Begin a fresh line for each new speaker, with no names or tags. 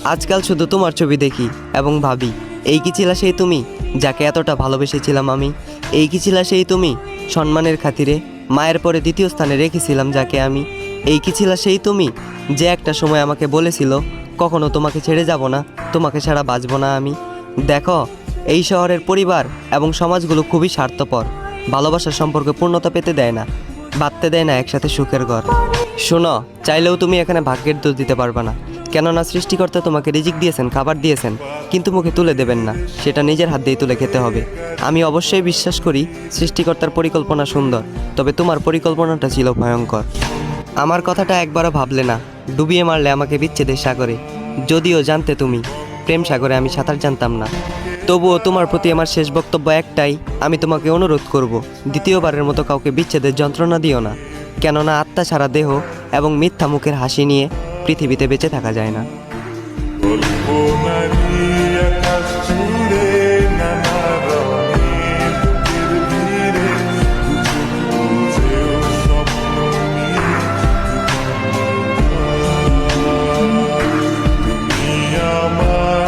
আজকাল শুধু তোমার ছবি দেখি এবং ভাবি, এই কি ছিলা সেই তুমি যাকে এতটা ভালোবেসেছিলাম আমি? এই কি ছিলা সেই তুমি সম্মানের খাতিরে মায়ের পরে দ্বিতীয় স্থানে রেখেছিলাম যাকে আমি? এই কি ছিলা সেই তুমি যে একটা সময় আমাকে বলেছিল কখনো তোমাকে ছেড়ে যাব না, তোমাকে ছাড়া বাঁচব না আমি? দেখো, এই শহরের পরিবার এবং সমাজগুলো খুবই স্বার্থপর। ভালোবাসার সম্পর্কে পূর্ণতা পেতে দেয় না, বাঁধতে দেয় না একসাথে সুখের ঘর। শোনো, চাইলেও তুমি এখানে ভাগ্যের দোষ দিতে পারবে না, কেননা সৃষ্টিকর্তা তোমাকে রিজিক দিয়েছেন, খাবার দিয়েছেন, কিন্তু মুখে তুলে দেবেন না, সেটা নিজের হাত দিয়ে তুলে খেতে হবে। আমি অবশ্যই বিশ্বাস করি সৃষ্টিকর্তার পরিকল্পনা সুন্দর, তবে তোমার পরিকল্পনাটা ছিল ভয়ঙ্কর। আমার কথাটা একবারও ভাবলে না, ডুবিয়ে মারলে আমাকে বিচ্ছেদের সাগরে। যদিও জানতে তুমি প্রেম সাগরে আমি সাঁতার জানতাম না, তবুও তোমার প্রতি আমার শেষ বক্তব্য একটাই, আমি তোমাকে অনুরোধ করব, দ্বিতীয়বারের মতো কাউকে বিচ্ছেদের যন্ত্রণা দিও না, কেননা আত্মা ছাড়া দেহ এবং মিথ্যা মুখের হাসি নিয়ে পৃথিবীতে বেঁচে থাকা যায় না।